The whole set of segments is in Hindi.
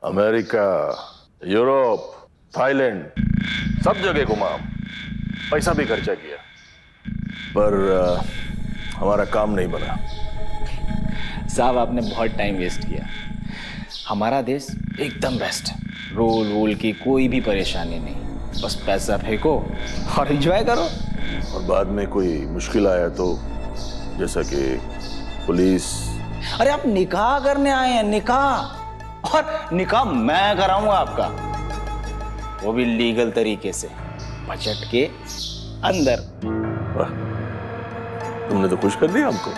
अमेरिका, यूरोप, थाईलैंड, सब जगह घुमा, पैसा भी खर्चा किया, पर हमारा काम नहीं बना। साहब आपने बहुत टाइम वेस्ट किया। हमारा देश एकदम बेस्ट है, रोल वोल की कोई भी परेशानी नहीं, बस पैसा फेंको और एंजॉय करो। और बाद में कोई मुश्किल आया तो, जैसा कि पुलिस। अरे आप निकाह करने आए हैं, निकाह, और निकाह मैं कराऊंगा आपका, वो भी लीगल तरीके से, बजट के अंदर। वाह, तुमने तो खुश कर दिया हमको।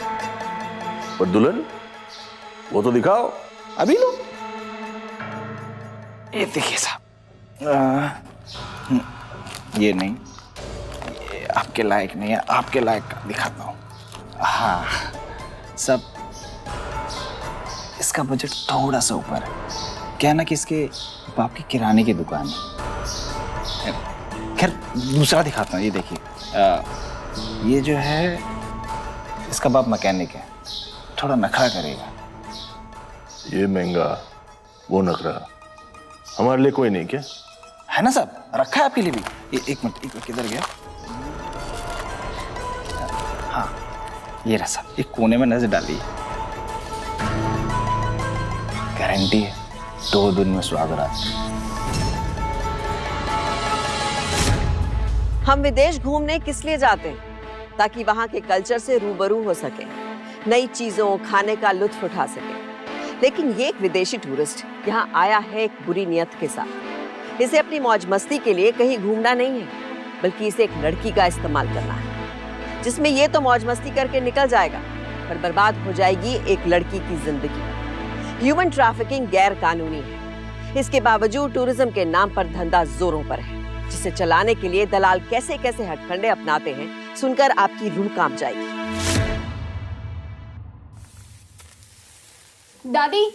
पर दुल्हन, वो तो दिखाओ। अभी लो, ये देखिए साहब, ये नहीं, ये आपके लायक नहीं है, आपके लायक का दिखाता हूँ। हाँ सब, इसका बजट थोड़ा सा ऊपर है, क्या ना कि इसके बाप की किराने की दुकान है। खैर दूसरा दिखाता हूँ, ये देखिए, ये जो है इसका बाप मैकेनिक है, थोड़ा नखरा करेगा। ये महंगा, वो नखरा, हमारे लिए कोई नहीं क्या? है ना साहब, रखा है आपके लिए भी। ये एक मिनट किधर गया? हाँ ये रहा साहब, एक कोने में नजर डालिए, गारंटी है 2 दिन में स्वागत। हम विदेश घूमने किस लिए जाते हैं? ताकि वहां के कल्चर से रूबरू हो सके, नई चीजों खाने का लुत्फ उठा सके। लेकिन ये एक विदेशी टूरिस्ट यहाँ आया है एक बुरी नियत के साथ। इसे अपनी मौज मस्ती के लिए कहीं घूमना नहीं है, बल्कि इसे एक लड़की का इस्तेमाल करना है, जिसमें ये तो मौज मस्ती करके निकल जाएगा, पर बर्बाद हो जाएगी एक लड़की की जिंदगी। ह्यूमन ट्रैफिकिंग गैर कानूनी है, इसके बावजूद टूरिज्म के नाम पर धंधा जोरों पर है, जिसे चलाने के लिए दलाल कैसे कैसे हथकंडे अपनाते हैं, सुनकर आपकी रूह कांप जाएगी। दादी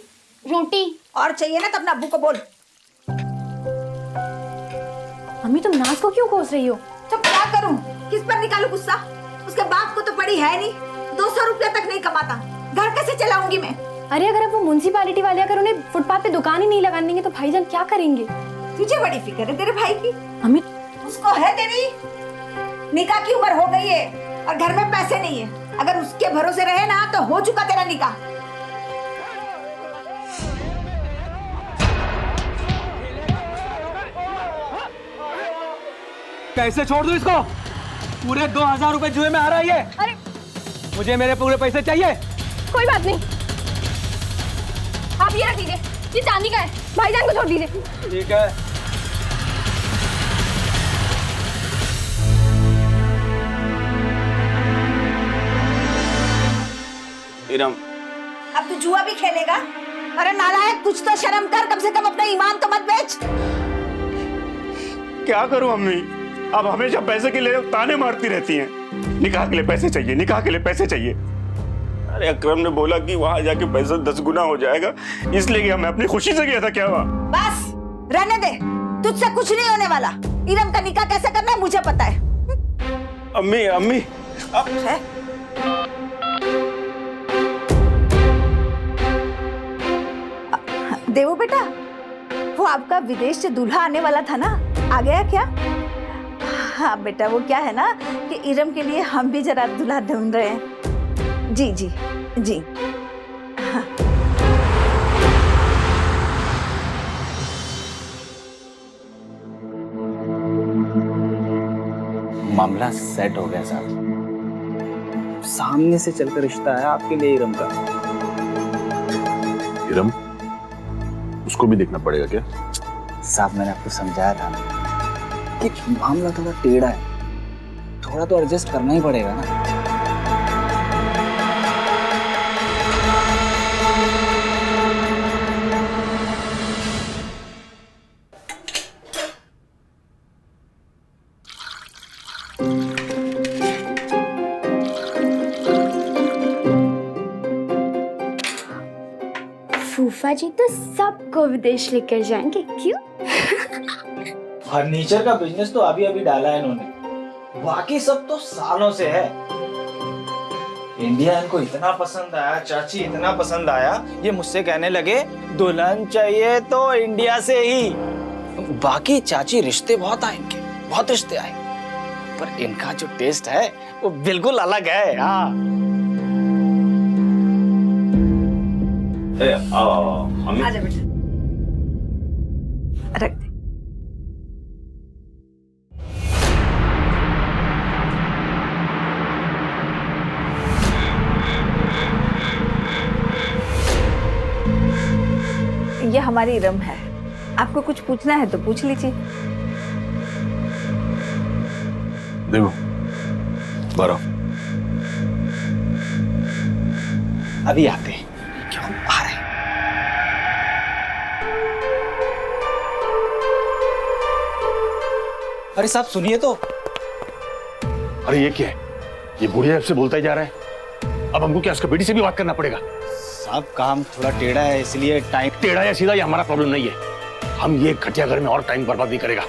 रोटी और चाहिए ना, तब ना अब्बू को बोल। मम्मी तुम नाज को क्यों कोस रही हो? तो क्या करूं, किस पर निकालूं गुस्सा? उसके बाप को तो पड़ी है नहीं, 200 रुपया तक नहीं कमाता, घर कैसे चलाऊंगी मैं? अरे अगर अब वो म्युनिसिपैलिटी वाले अगर उन्हें फुटपाथ पे दुकान ही नहीं लगाने देंगे तो भाईजान क्या करेंगे? तुझे बड़ी फिक्र है तेरे भाई की। मम्मी उसको है तेरी, निकाह की उम्र हो गई है और घर में पैसे नहीं है। अगर उसके भरोसे रहे ना तो हो चुका तेरा निकाह। कैसे छोड़ दूं इसको? पूरे 2000 रुपए जुए में आ रहा है ये। अरे मुझे मेरे पूरे पैसे चाहिए। कोई बात नहीं, आप ये रख लीजिए, ये चांदी का है, भाईजान को छोड़ दीजिए। ठीक है। इरम, अब तू जुआ भी खेलेगा? अरे नालायक, कुछ तो शर्म कर, कम से कम अपना ईमान तो मत बेच। क्या करूं अम्मी, अब हमेशा पैसे के लिए ताने मारती रहती हैं। निकाह के लिए पैसे चाहिए, निकाह के लिए पैसे चाहिए। अरे अकरम ने बोला कि वहां जाके पैसा 10 गुना हो जाएगा, इसलिए कि मैं अपनी खुशी से गया था। क्या हुआ? बस रहने दे, तुझसे कुछ नहीं होने वाला। इरम का निकाह कैसे करना है मुझे पता है। अम्मी अम्मी है? देवो बेटा, वो आपका विदेश से दूल्हा आने वाला था ना, आ गया क्या? हाँ बेटा, वो क्या है ना कि इरम के लिए हम भी जरा दूल्हा ढूंढ रहे हैं। जी जी जी। हाँ। मामला सेट हो गया साहब, सामने से चलकर रिश्ता है आपके लिए इरम का। इरम, उसको भी देखना पड़ेगा क्या? साहब मैंने आपको समझाया था कि मामला थोड़ा टेढ़ा है, थोड़ा तो एडजस्ट करना ही पड़ेगा ना। फूफा जी तो सबको विदेश लेकर जाएंगे, क्यों? फर्नीचर का बिजनेस तो अभी अभी डाला है इन्होंने, बाकी सब तो सालों से है। इंडिया इनको इतना पसंद आया, चाची इतना पसंद आया, ये मुझसे कहने लगे दुल्हन चाहिए तो इंडिया से ही। बाकी चाची रिश्ते बहुत आए इनके, बहुत रिश्ते आए, पर इनका जो टेस्ट है वो बिल्कुल अलग है। हाँ आजा बेटा, रख दे। ये हमारी इरम है, आपको कुछ पूछना है तो पूछ लीजिए। देखो बारो, अभी आते हैं, क्यों आ रहे हैं? अरे साहब सुनिए तो। अरे ये क्या है? ये बुढ़िया से बोलता ही जा रहा है। अब हमको क्या उसका बेटी से भी बात करना पड़ेगा? साहब काम थोड़ा टेढ़ा है इसलिए टाइम। टेढ़ा या सीधा ये हमारा प्रॉब्लम नहीं है। हम ये घटिया घर में और टाइम बर्बाद नहीं करेगा।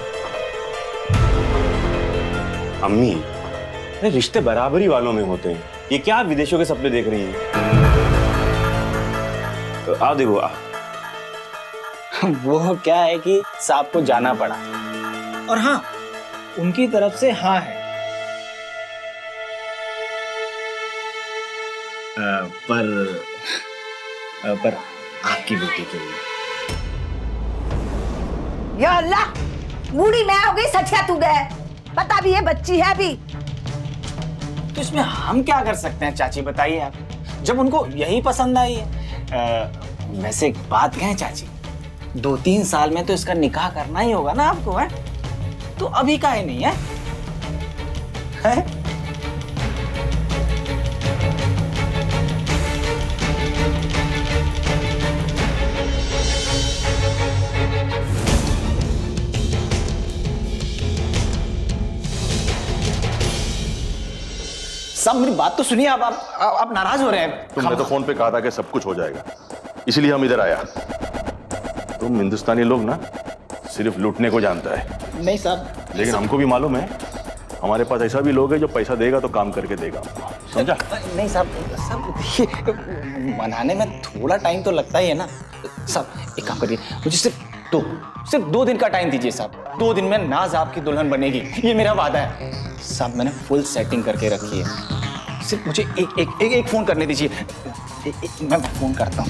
अम्मी, अरे रिश्ते बराबरी वालों में होते हैं, ये क्या आप विदेशों के सपने देख रही हैं? तो आओ देखो वो क्या है कि साहब को जाना पड़ा, और हाँ उनकी तरफ से हाँ है। पर आपकी बेटी के लिए। या अल्लाह, बूढ़ी मैं हो गई, सच क्या तू गए? पता भी है बच्ची है अभी। तो इसमें हम क्या कर सकते हैं चाची, बताइए आप, जब उनको यही पसंद आई है। वैसे एक बात कहें चाची, 2-3 साल में तो इसका निकाह करना ही होगा ना आपको, है? तो अभी काहे नहीं है? है? सब मेरी बात तो सुनिए, आप नाराज हो रहे हैं। तुमने तो फोन पे कहा था कि सब कुछ हो जाएगा, इसलिए हम इधर आया। तुम हिंदुस्तानी लोग ना सिर्फ लूटने को जानता है। नहीं साहब, लेकिन हमको भी मालूम है हमारे पास ऐसा भी लोग है जो पैसा देगा तो काम करके देगा, समझा? नहीं साहब, मनाने में थोड़ा टाइम तो लगता ही है ना साहब। एक काम करिए, मुझे सिर्फ 2 दिन का टाइम दीजिए साहब। 2 दिन में नाज आपकी दुल्हन बनेगी, ये मेरा वादा है साहब। मैंने फुल सेटिंग करके रखी है, सिर्फ मुझे एक फोन करने दीजिए। मैं फोन करता हूँ।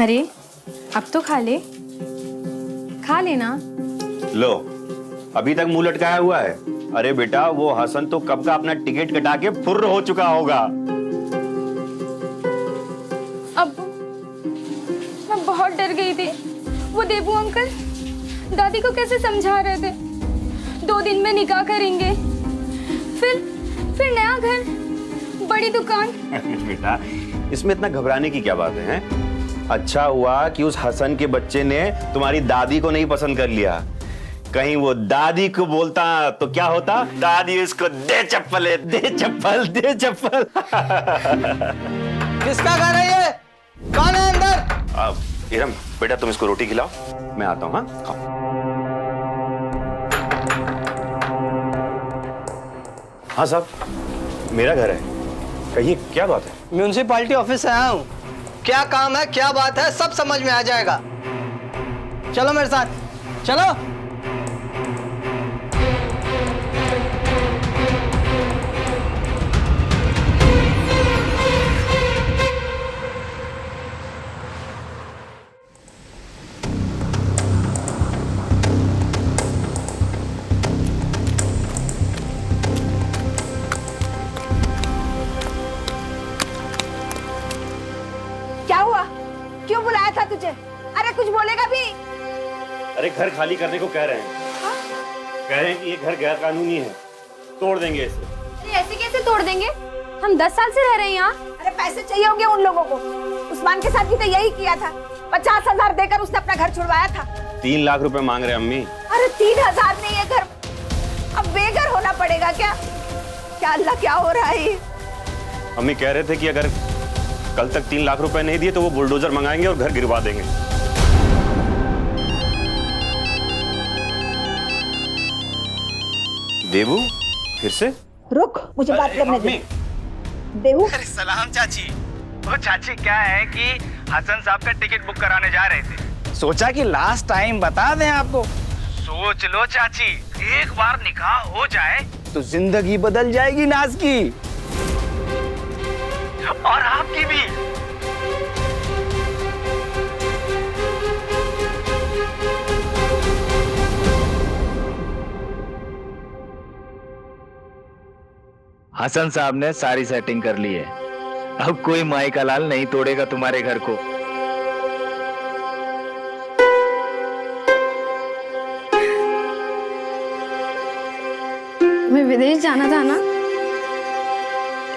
अरे अब तो खा ले, खा लेना। लो, अभी तक मुंह लटकाया हुआ है। अरे बेटा, वो हसन तो कब का अपना टिकट कटा के फुर्र हो चुका होगा। अब मैं बहुत डर गई थी। वो देबू अंकल दादी को कैसे समझा रहे थे, 2 दिन में निकाह करेंगे, फिर नया घर, बड़ी दुकान। बेटा, इसमें इतना घबराने की क्या बात है? अच्छा हुआ कि उस हसन के बच्चे ने तुम्हारी दादी को नहीं पसंद कर लिया। कहीं वो दादी को बोलता तो क्या होता? दादी उसको दे चप्पल, दे चप्पल, दे चप्पल। किसका घर है ये? कौन है अंदर? इरम बेटा, तुम इसको रोटी खिलाओ, मैं आता हूँ। हाँ खाओ। हाँ साहब, मेरा घर है, कहिए क्या बात है? म्यूनिसिपैलिटी ऑफिस से आया हूँ। क्या काम है, क्या बात है, सब समझ में आ जाएगा। चलो मेरे साथ, चलो। क्या हुआ? क्यों बुलाया था तुझे? अरे कुछ बोलेगा भी? अरे घर खाली करने को कह रहे हैं। कह रहे हैं कि ये घर गैर कानूनी है, तोड़ देंगे इसे। अरे ऐसे कैसे तोड़ देंगे? हम 10 साल से रह रहे हैं यहाँ। अरे पैसे चाहिए होंगे उन लोगों को। उस्मान के साथ भी तो यही किया था। 50,000 देकर उसने अपना घर छुड़वाया था। 3 लाख रुपए मांग रहे हैं अम्मी। अरे 3,000 नहीं है घर, अब बेघर होना पड़ेगा क्या? क्या अल्लाह, क्या हो रहा है ये? अम्मी कह रहे थे कि अगर कल तक 3 लाख रुपए नहीं दिए तो वो बुलडोजर मंगाएंगे और घर गिरवा देंगे। देवू फिर से? रुक, मुझे बात करने दे। देवू, अरे सलाम चाची। वो चाची क्या है कि हसन साहब का टिकट बुक कराने जा रहे थे, सोचा कि लास्ट टाइम बता दें आपको। सोच लो चाची, एक बार निकाह हो जाए तो जिंदगी बदल जाएगी नाज की, और आपकी भी। हसन साहब ने सारी सेटिंग कर ली है, अब कोई माई का लाल नहीं तोड़ेगा तुम्हारे घर को। मैं विदेश जाना था ना,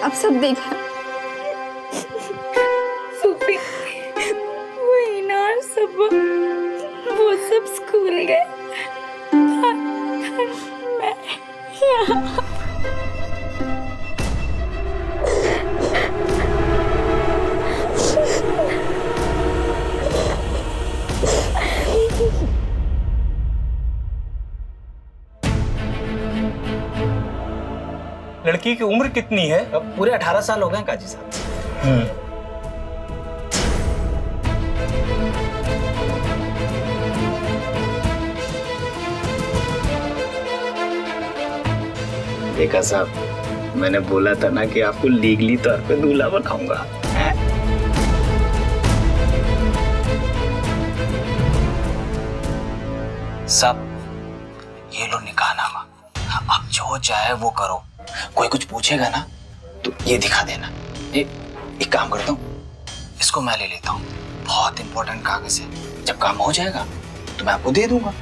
अब सब देखा। फूफी, वो इनार सब, वो सब स्कूल गए, मैं यहाँ। लड़की की उम्र कितनी है? अब पूरे 18 साल हो गए काजी साहब। देखा साहब, मैंने बोला था ना कि आपको लीगली तौर पे दूल्हा बनाऊंगा। सब ये लो निकाहनामा, अब जो चाहे वो करो। कोई कुछ पूछेगा ना तो ये दिखा देना। एक काम करता हूँ, इसको मैं ले लेता हूँ, बहुत इंपॉर्टेंट कागज है। जब काम हो जाएगा तो मैं आपको दे दूंगा।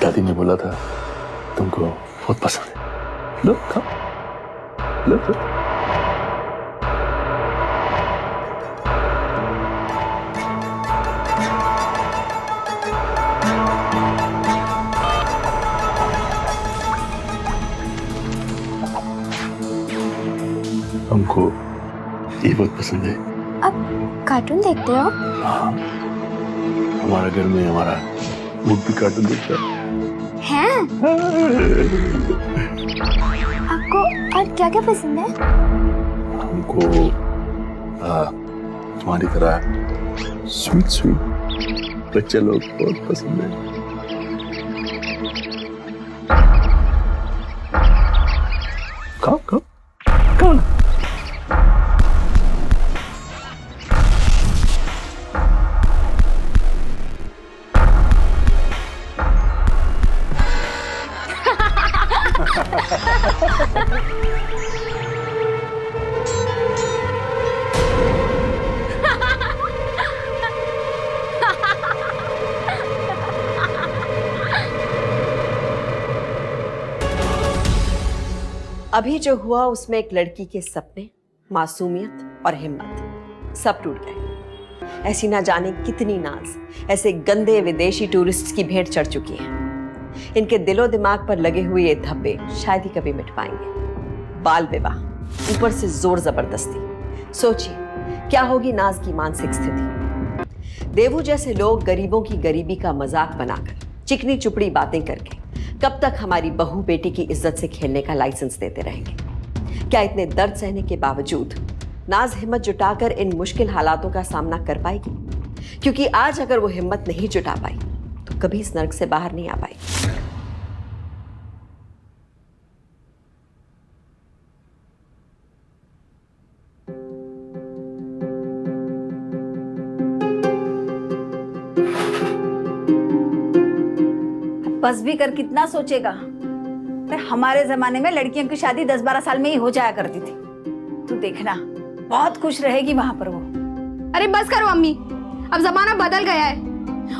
दादी ने बोला था तुमको बहुत पसंद है। लो खाओ, लो लो। हमको ये बहुत पसंद है। अब कार्टून देखते हो? हाँ, हमारा घर में हमारा वो भी कार्टून देखता है। हैं? आपको और क्या क्या पसंद है? हमको तुम्हारी तरह स्वीट स्वीट बच्चे लोग बहुत पसंद है। खाओ खाओ खाओ ना। अभी जो हुआ उसमें एक लड़की के सपने, मासूमियत और हिम्मत सब टूट गए। ऐसी ना जाने कितनी नाज ऐसे गंदे विदेशी टूरिस्ट की भेंट चढ़ चुकी है। इनके दिलो दिमाग पर लगे हुए ये धब्बे शायद ही कभी मिट पाएंगे। बाल विवाह, ऊपर से जोर जबरदस्ती। सोचिए क्या होगी नाज की मानसिक स्थिति। देवू जैसे लोग गरीबों की गरीबी का मजाक बनाकर, चिकनी चुपड़ी बातें करके कब तक हमारी बहू बेटी की इज्जत से खेलने का लाइसेंस देते रहेंगे? क्या इतने दर्द सहने के बावजूद नाज हिम्मत जुटाकर इन मुश्किल हालातों का सामना कर पाएगी? क्योंकि आज अगर वो हिम्मत नहीं जुटा पाई तो कभी इस नर्क से बाहर नहीं आ पाएगी। बस भी कर कितना सोचेगा। अरे हमारे जमाने में लड़कियों की शादी 10-12 साल में ही हो जाया करती थी। तू देखना बहुत खुश रहेगी वहां पर वो। अरे बस करो अम्मी, अब जमाना बदल गया है।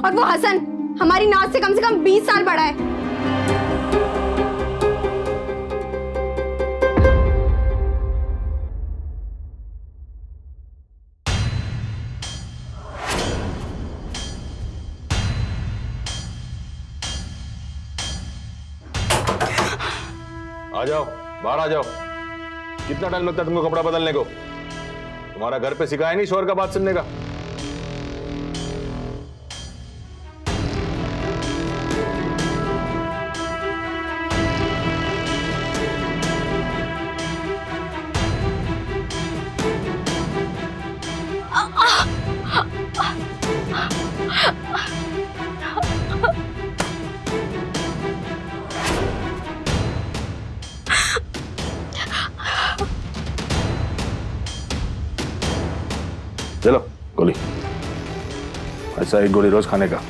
और वो हसन हमारी नाज से कम 20 साल बड़ा है। आ जाओ, बाहर आ जाओ। कितना टाइम लगता है तुमको कपड़ा बदलने को? तुम्हारा घर पे सिखाया नहीं शोर का बात सुनने का? चलो गोली, ऐसा एक गोली रोज खाने का।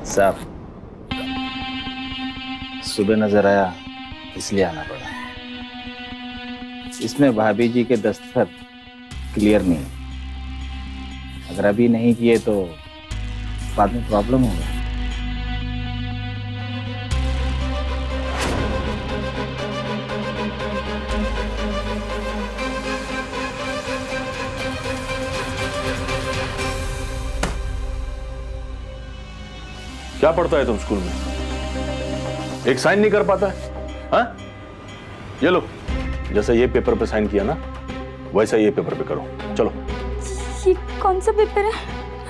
साहब, सुबह नजर आया इसलिए आना पड़ा। इसमें भाभी जी के दस्तखत क्लियर नहीं है। अगर अभी नहीं किए तो बाद में प्रॉब्लम होगा। क्या पढ़ता है तुम स्कूल में? एक साइन नहीं कर पाता है? हाँ? ये लो, जैसा ये पेपर पे साइन किया ना, वैसा ये पेपर पे करो। चलो। ये कौन सा पेपर है?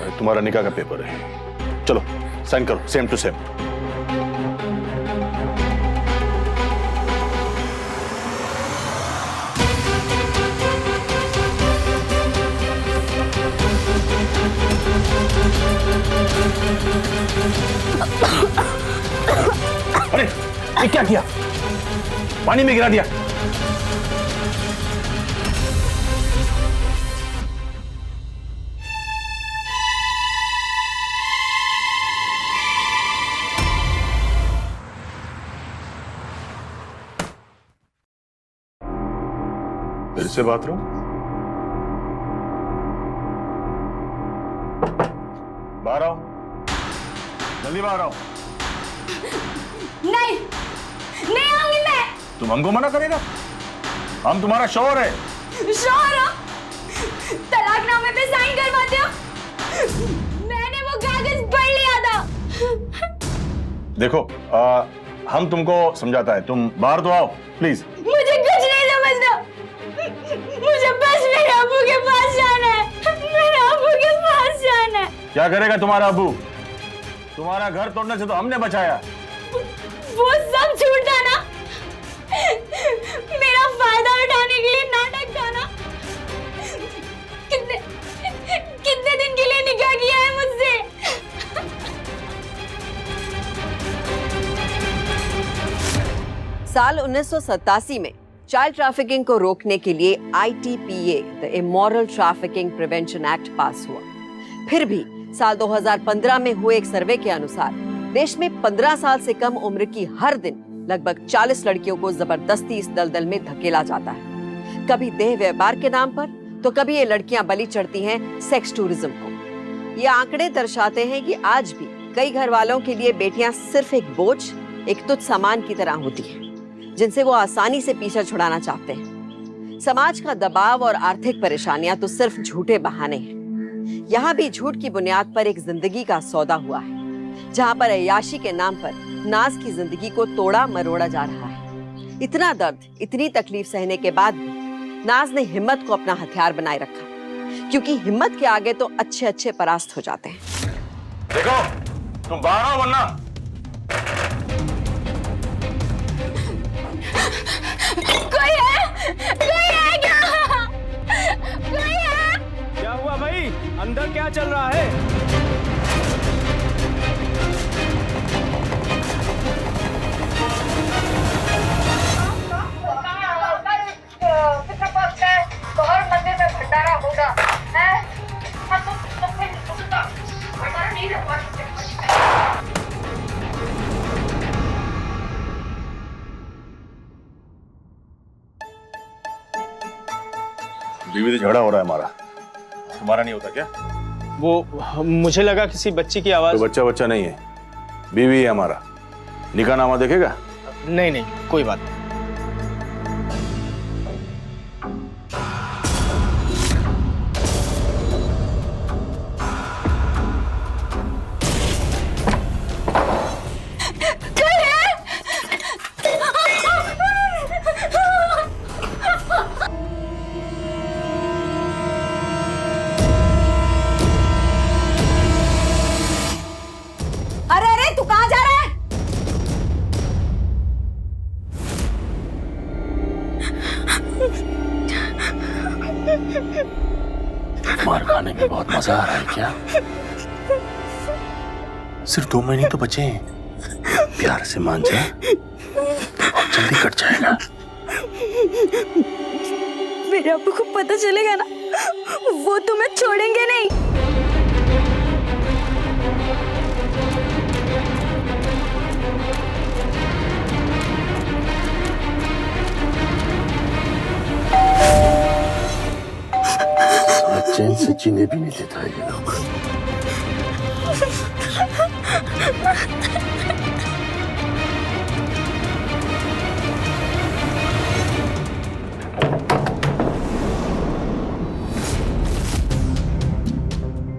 अरे तुम्हारा निकाह का पेपर है। चलो साइन करो, सेम टू सेम। अरे ये क्या किया? पानी में गिरा दिया। फिर से बाथरूम। बाहर आओ, जल्दी बाहर आओ। नहीं, नहीं आऊंगी मैं। तुम हमको मना करेगा? हम तुम्हारा शौहर है। शौहर हो? तलाकनामे पे साइन करवाते हो? मैंने वो कागज पढ़ लिया था। देखो, हम तुमको समझाता है, तुम बाहर तो आओ प्लीज। मुझे कुछ नहीं समझना। मुझे बस मेरे अब्बू के पास जाना है। मेरे अब्बू के पास जाना है। क्या करेगा तुम्हारा अब्बू? तुम्हारा घर तोड़ने से तो हमने बचाया। वो सब झूठ था ना? मेरा फायदा उठाने के लिए नाटक था ना? कितने दिन के लिए निकाह किया है मुझसे? साल 1987 में चाइल्ड ट्रैफिकिंग को रोकने के लिए ITPA, the immoral trafficking prevention act पास हुआ। फिर भी साल 2015 में हुए एक सर्वे के अनुसार देश में 15 साल से कम उम्र की हर दिन लगभग 40 लड़कियों को जबरदस्ती इस दलदल में धकेला जाता है। कभी देह व्यापार के नाम पर, तो कभी ये लड़कियां बलि चढ़ती हैं सेक्स टूरिज्म को। ये आंकड़े दर्शाते हैं कि आज भी कई घर वालों के लिए बेटियां सिर्फ एक बोझ, एक तुच्छ सामान की तरह होती हैं, जिनसे वो आसानी से पीछा छुड़ाना चाहते हैं। समाज का दबाव और आर्थिक परेशानियां तो सिर्फ झूठे बहाने हैं। यहाँ भी झूठ की बुनियाद पर एक जिंदगी का सौदा हुआ है, जहाँ पर अय्याशी के नाम पर नाज की जिंदगी को तोड़ा मरोड़ा जा रहा है। इतना दर्द, इतनी तकलीफ सहने के बाद भी नाज ने हिम्मत को अपना हथियार बनाए रखा, क्योंकि हिम्मत के आगे तो अच्छे अच्छे परास्त हो जाते हैं। देखो, तुम बाहर आओ वरना। कोई है? कोई है क्या? कोई है? क्या हुआ भाई? अंदर क्या चल रहा है? बाहर मंदिर में भंडारा होगा, हैं? भंडारा नहीं रखवा सकते। बीवी से झगड़ा हो रहा है हमारा, तुम्हारा नहीं होता क्या? वो मुझे लगा किसी बच्ची की आवाज। तो बच्चा नहीं है, बीवी है हमारा। निकाहनामा देखेगा? नहीं नहीं, कोई बात नहीं। अरे अरे तू कहाँ जा रहा है? मार खाने में बहुत मजा आ रहा है क्या? सिर्फ 2 महीने तो बचे हैं, प्यार से मान जा, बहुत जल्दी कट जाएगा। मेरे अब्बू को पता चलेगा ना, वो तुम्हें छोड़ेंगे नहीं। चैन से जीने भी नहीं देता है ये लोग।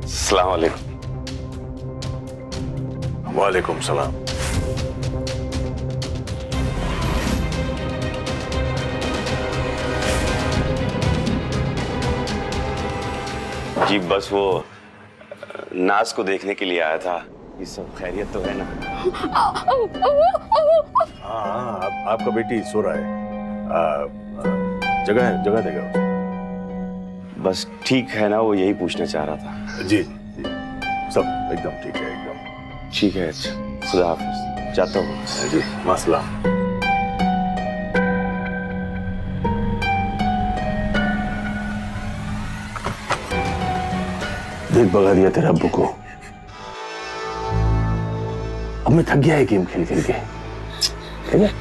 अस्सलाम वालेकुम। वालेकुम सलाम। जी बस वो नाज को देखने के लिए आया था। ये सब खैरियत तो है ना? हाँ, आपका बेटी सो रहा है। जगह देगा उसे। बस ठीक है ना, वो यही पूछना चाह रहा था। जी जी, सब एकदम ठीक है, एकदम ठीक है, अच्छा, खुदा हाफिज, जाता हूँ। जी, मासलाम। देख भगा दिया तेरे अब्बू को। अब मैं थक गया है गेम खेल खेल के, ठीक है?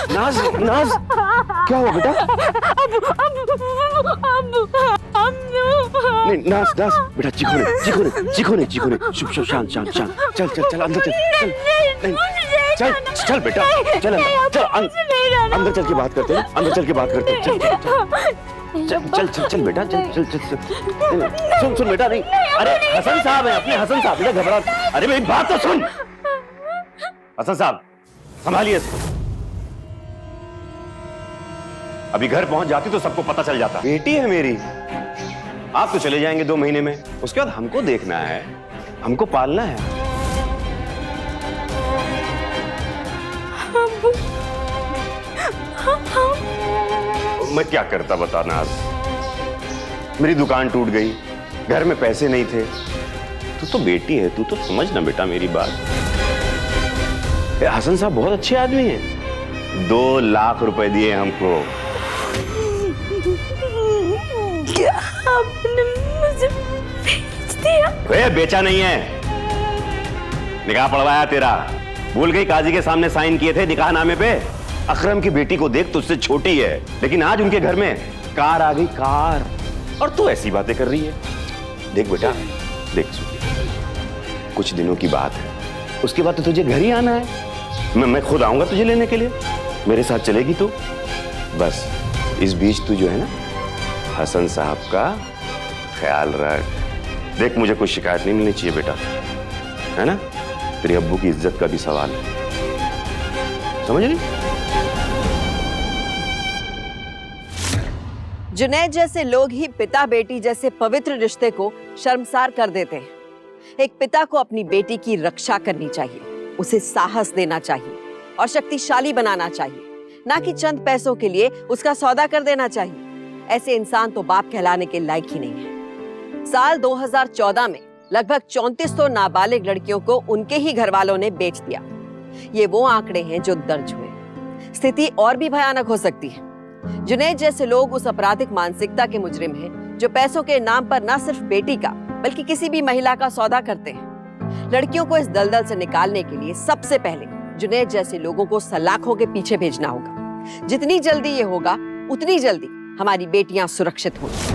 नाज, नाज, क्या हुआ बेटा? नहीं नाज, नाज, बेटा चीखो नहीं, शुभ शांत, चल अंदर चल बेटा, चल अंदर चल के बात करते हैं, चल बेटा, चल सुन बेटा, नहीं, अरे हसन साहब है, अपने हसन साहब, बेटा घबरा, अरे मेरी बात तो सुन। हसन साहब संभालिए इसको। अभी घर पहुंच जाती तो सबको पता चल जाता। बेटी है मेरी, आप तो चले जाएंगे 2 महीने में, उसके बाद हमको देखना है, हमको पालना है। मैं क्या करता बता नाज, मेरी दुकान टूट गई, घर में पैसे नहीं थे। तू तो बेटी है, तू तो समझ ना बेटा मेरी बात। हसन साहब बहुत अच्छे आदमी हैं, 2 लाख रुपए दिए हमको। क्या आपने मुझे बेच दिया? बेचा नहीं है, निकाह पढ़वाया तेरा। भूल गई काजी के सामने साइन किए थे निकाहनामे पे। अकरम की बेटी को देख, तुझसे छोटी है, लेकिन आज उनके घर में कार आ गई, कार, और तू ऐसी बातें कर रही है। देख बेटा, देख कुछ दिनों की बात है, उसके बाद तो तुझे घर ही आना है। मैं खुद आऊंगा तुझे लेने के लिए, मेरे साथ चलेगी तू। बस इस बीच तू जो है ना, हसन साहब का ख्याल रख। देख मुझे कोई शिकायत नहीं मिलनी चाहिए बेटा, है ना? तेरे अब्बू की इज्जत का भी सवाल है, समझ रही? जुनैद जैसे लोग ही पिता बेटी जैसे पवित्र रिश्ते को शर्मसार कर देते हैं। एक पिता को अपनी बेटी की रक्षा करनी चाहिए, उसे साहस देना चाहिए और शक्तिशाली बनाना चाहिए, ना कि चंद पैसों के लिए उसका सौदा कर देना चाहिए। ऐसे इंसान तो बाप कहलाने के लायक ही नहीं है। साल 2014 में लगभग 3400 नाबालिग लड़कियों को उनके ही घर वालों ने बेच दिया। ये वो आंकड़े हैं जो दर्ज हुए। स्थिति और भी भयानक हो सकती है। जुनैद जैसे लोग उस आपराधिक मानसिकता के मुजरिम हैं जो पैसों के नाम पर न सिर्फ बेटी का बल्कि किसी भी महिला का सौदा करते हैं। लड़कियों को इस दलदल से निकालने के लिए सबसे पहले जुनैद जैसे लोगों को सलाखों के पीछे भेजना होगा। जितनी जल्दी ये होगा उतनी जल्दी हमारी बेटियां सुरक्षित होंगी।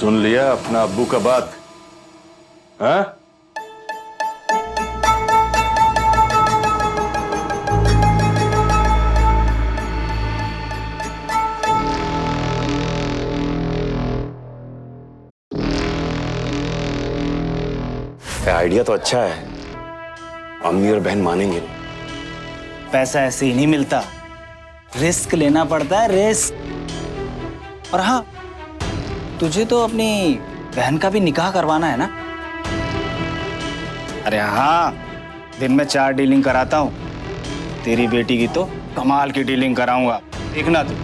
सुन लिया अपना अब्बू का बात? हाँ? आइडिया तो अच्छा है, अम्मी और बहन मानेंगे नहीं। पैसा ऐसे ही नहीं मिलता, रिस्क लेना पड़ता है, रिस्क। और हाँ, तुझे तो अपनी बहन का भी निकाह करवाना है ना? अरे हाँ, दिन में 4 डीलिंग कराता हूँ। तेरी बेटी की तो कमाल की डीलिंग कराऊंगा, देखना तू।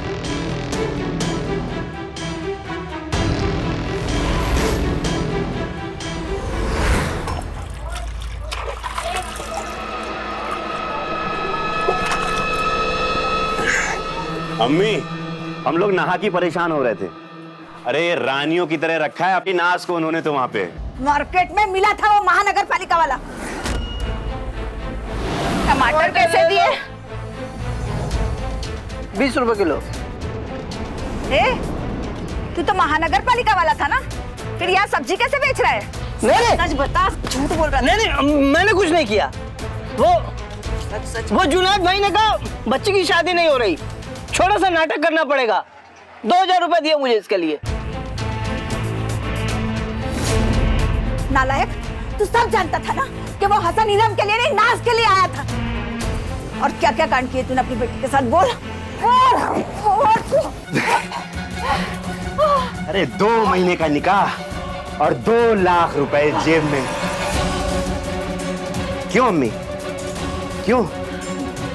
अम्मी, हम लोग नहा की परेशान हो रहे थे। अरे रानियों की तरह रखा है अपनी नाश को उन्होंने तो वहां पे। मार्केट में मिला था वो महानगर पालिका वाला। टमाटर कैसे दिए? 20 रुपए किलो। तू तो महानगर पालिका वाला था ना, फिर यहाँ सब्जी कैसे बेच रहा है? नहीं सच बता, झूठ बोल रहा है। नहीं, मैंने कुछ नहीं किया। वो जुनैद भाई ने कहा बच्ची की शादी नहीं हो रही, छोटा सा नाटक करना पड़ेगा। 2000 रुपए दिए मुझे इसके लिए। नालायक, तू सब जानता था ना कि वो हसन इरम के लिए नहीं, नाज के लिए आया था। और क्या क्या कांड किए तूने अपनी बेटी के साथ, बोल। अरे 2 महीने का निकाह और 2 लाख रुपए जेब में। क्यों अम्मी, क्यों?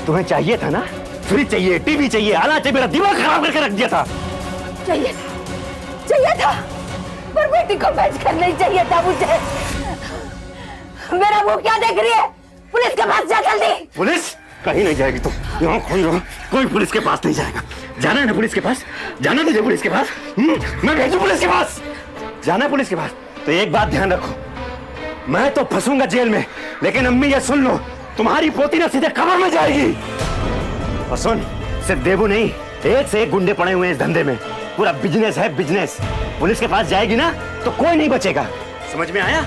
तुम्हें चाहिए था ना? फ्रिज चाहिए, टीवी चाहिए, आला चाहिए, मेरा दिमाग खराब करके रख दिया था। चाहिए था, पर बेटी को बेच कर नहीं चाहिए था मुझे। मेरा मुंह क्या देख रही है? पुलिस के पास जा जल्दी। पुलिस कहीं नहीं जाएगी, तुम यहाँ खोल रहो, कोई पुलिस के पास नहीं जाएगा। जाना है ना पुलिस के पास? जाना तुझे पुलिस के पास? मैं भेजूं पुलिस के पास? जाना है पुलिस के पास? तो एक बात ध्यान रखो, मैं तो फंसूंगा जेल में, लेकिन अम्मी ये सुन लो, तुम्हारी पोती ना सीधे कब्र में जाएगी। और सुन, सिर्फ देबू नहीं, एक से एक गुंडे पड़े हुए हैं इस धंधे में। पूरा बिजनेस है, बिजनेस। पुलिस के पास जाएगी ना तो कोई नहीं बचेगा। समझ में आया?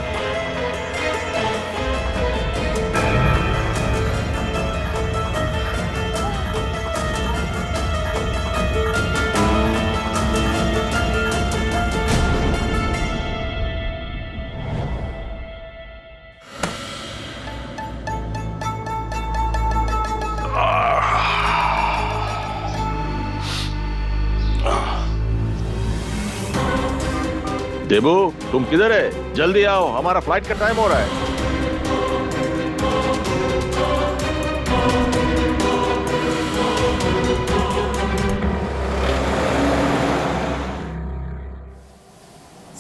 देबू, तुम किधर है? जल्दी आओ, हमारा फ्लाइट का टाइम हो रहा है।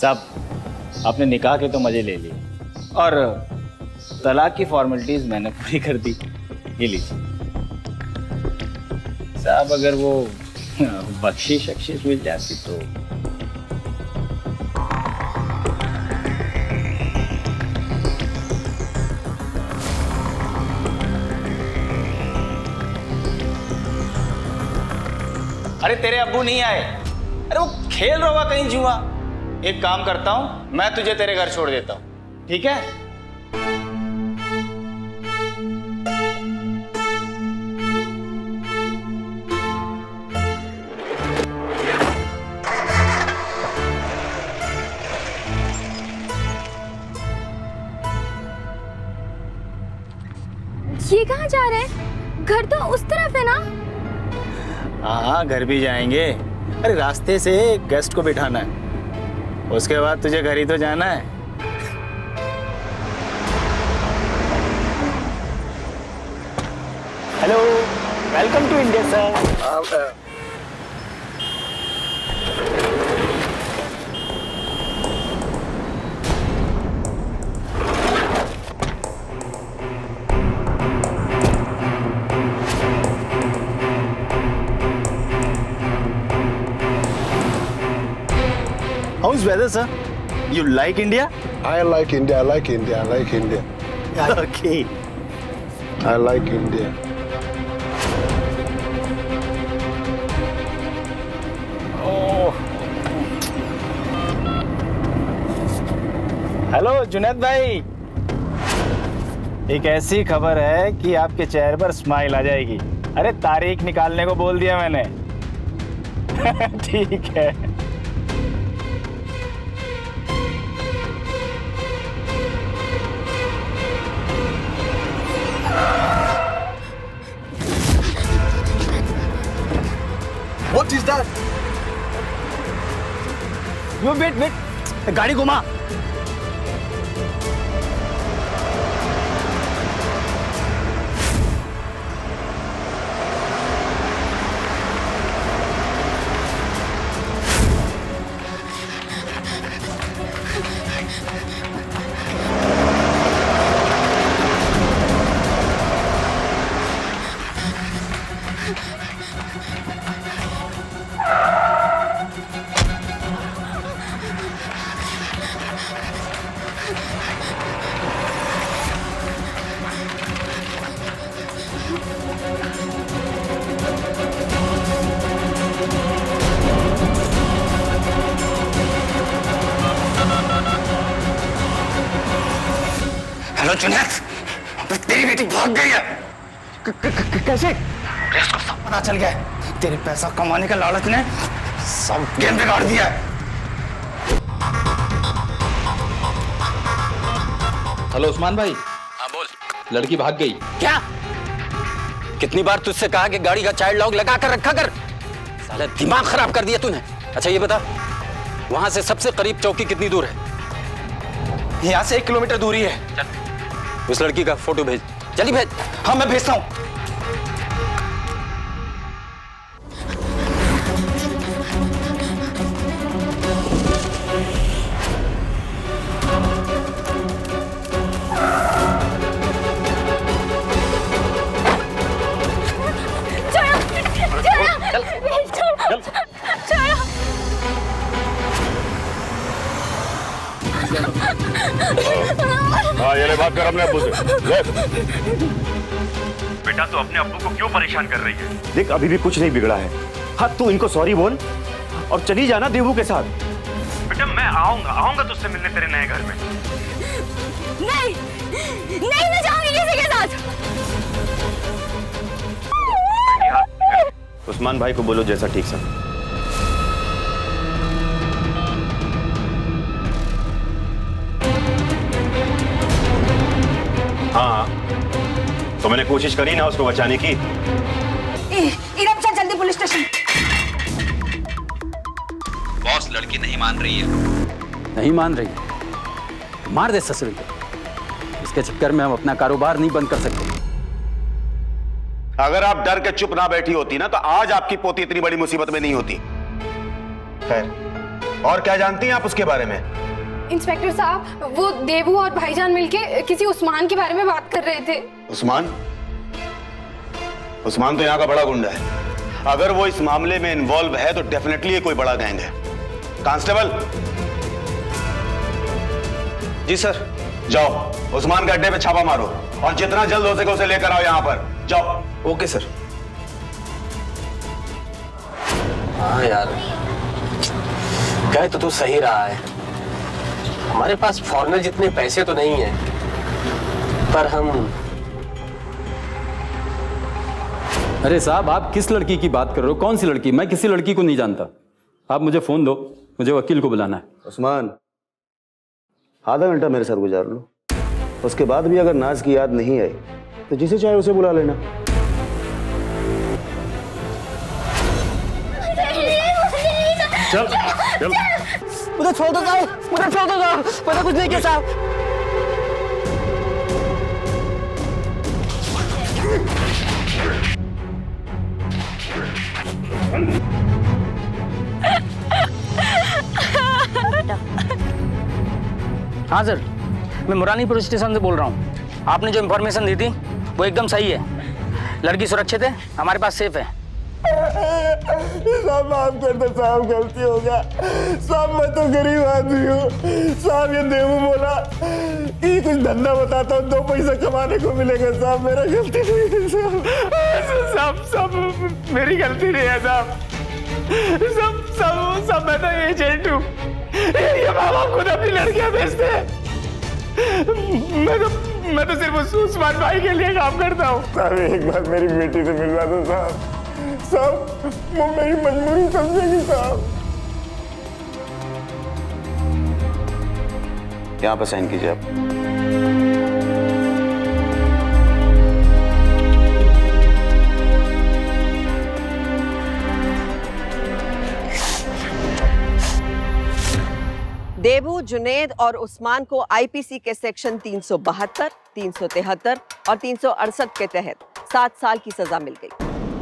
साहब, आपने निकाह के तो मजे ले लिए और तलाक की फॉर्मेलिटीज मैंने पूरी कर दी। ये लीजिए साहब, अगर वो बख्शिश मिल जाती तो। अरे तेरे अब्बू नहीं आए, अरे वो खेल रहा होगा कहीं जुआ। एक काम करता हूँ, मैं तुझे तेरे घर छोड़ देता हूँ, ठीक है? ये कहाँ जा रहे हैं? घर तो उस तरफ है ना? हाँ, घर भी जाएंगे। अरे रास्ते से गेस्ट को बिठाना है, उसके बाद तुझे घर ही तो जाना है। Hello, welcome to India sir. How's weather, sir? You like India? I like India. I like India. I like India. Okay. I like India. Hello Junaid भाई, एक ऐसी खबर है कि आपके चेहरे पर स्माइल आ जाएगी। अरे तारीख निकालने को बोल दिया मैंने। ठीक है। What is that? वेट, गाड़ी घुमा। हेलो जुनैद, तेरी बेटी भाग गई है। कैसे? पुलिस को सब पता चल गया है। तेरे पैसा कमाने का लालच ने सब गेम बिगाड़ दिया है। हेलो उस्मान भाई। हाँ बोल। लड़की भाग गई। क्या? कितनी बार तुझसे कहा कि गाड़ी का चाइल्ड लॉक लगा कर रखा कर? साले दिमाग खराब कर दिया तूने। अच्छा ये बता, वहां से सबसे करीब चौकी कितनी दूर है? यहाँ से 1 किलोमीटर दूरी है। चल, उस लड़की का फोटो भेज, जल्दी भेज। हाँ मैं भेजता हूँ। हाँ ये ले बात कर अपने अब्बू से। ले। बेटा तू अपने अब्बू को क्यों परेशान कर रही है? देख अभी भी कुछ नहीं बिगड़ा है। हाँ तू इनको सॉरी बोल और चली जाना देवू के साथ। बेटा मैं आऊंगा तुझसे मिलने तेरे नए घर में। नहीं मैं जाऊंगी किसी के साथ। उस्मान भाई को बोलो जैसा ठीक समझे। हाँ तो मैंने कोशिश करी ना उसको बचाने की। इरम चल जल्दी पुलिस स्टेशन। बॉस लड़की नहीं मान रही है। नहीं मान रही? मार दे ससुरी को। इसके चक्कर में हम अपना कारोबार नहीं बंद कर सकते। अगर आप डर के चुप ना बैठी होती ना तो आज आपकी पोती इतनी बड़ी मुसीबत में नहीं होती। खैर और क्या जानती हैं आप उसके बारे में? इंस्पेक्टर साहब, वो देवू और भाईजान मिलके किसी उस्मान के बारे में बात कर रहे थे। उस्मान तो यहाँ का बड़ा गुंडा है। अगर वो इस मामले में इन्वॉल्व है तो डेफिनेटली ये कोई बड़ा गैंग है। कांस्टेबल। जी सर। जाओ उस्मान के अड्डे पे छापा मारो और जितना जल्द हो सके उसे लेकर आओ यहाँ पर। जाओ। Okay sir. हाँ यार, कहे तो तू सही रहा है। हमारे पास फॉरेनर जितने पैसे तो नहीं है, पर हम। अरे साहब, आप किस लड़की की बात कर रहे हो? कौन सी लड़की? मैं किसी लड़की को नहीं जानता। आप मुझे फोन दो, मुझे वकील को बुलाना है। उस्मान, आधा घंटा मेरे साथ गुजार लो, उसके बाद भी अगर नाज की याद नहीं आई तो जिसे चाहे उसे बुला लेना। चल चल, मुझे छोड़ दो साहब, मुझे छोड़ दो साहब, मैंने कुछ नहीं किया साहब। हाँ सर, मैं मुरानी पुलिस स्टेशन से बोल रहा हूँ। आपने जो इन्फॉर्मेशन दी थी वो एकदम सही है। लड़की सुरक्षित है, हमारे पास सेफ है। साहब माफ कर दो साहब, गलती हो गया साहब, मैं तो गरीब आदमी हूँ साहब। ये देवू बोला कि कुछ धंधा बताता हूँ, 2 पैसा कमाने को मिलेगा साहब, मेरा गलती नहीं है साहब। साहब मेरी गलती नहीं है साहब, सब मैं तो एजेंट हूँ। ये माँ बाप खुद अपनी लड़कियां भेजते हैं, मैं तो सिर्फ उस्मान भाई के लिए काम करता हूँ। साहब एक बार मेरी बेटी से मिलवा दो साहब, साहब वो मेरी मजबूरी समझेगी साहब। यहाँ पर साइन कीजिए आप। देबू, जुनैद और उस्मान को आईपीसी के सेक्शन 372, 373 और 368 के तहत 7 साल की सजा मिल गई।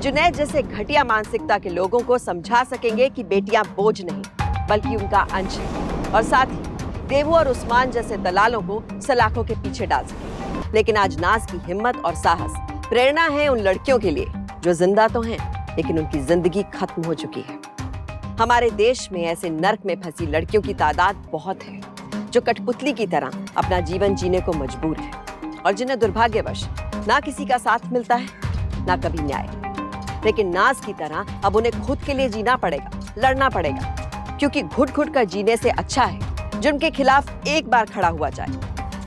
जुनैद जैसे घटिया मानसिकता के लोगों को समझा सकेंगे कि बेटियां बोझ नहीं बल्कि उनका अंश है, और साथ ही देबू और उस्मान जैसे दलालों को सलाखों के पीछे डाल सकेंगे। लेकिन आज नाज की हिम्मत और साहस प्रेरणा है उन लड़कियों के लिए जो जिंदा तो हैं लेकिन उनकी जिंदगी खत्म हो चुकी है। हमारे देश में ऐसे नर्क में फंसी लड़कियों की तादाद बहुत है जो कठपुतली की तरह अपना जीवन जीने को मजबूर है और जिन्हें दुर्भाग्यवश ना किसी का साथ मिलता है ना कभी न्याय। लेकिन नाज की तरह अब उन्हें खुद के लिए जीना पड़ेगा, लड़ना पड़ेगा, क्योंकि घुट घुट कर जीने से अच्छा है जो उनके खिलाफ एक बार खड़ा हुआ जाए,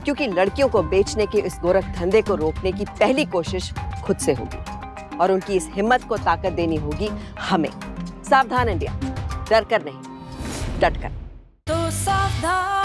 क्योंकि लड़कियों को बेचने के इस गोरख धंधे को रोकने की पहली कोशिश खुद से होगी और उनकी इस हिम्मत को ताकत देनी होगी हमें। सावधान इंडिया, डर कर नहीं, डट कर। तो सावधान।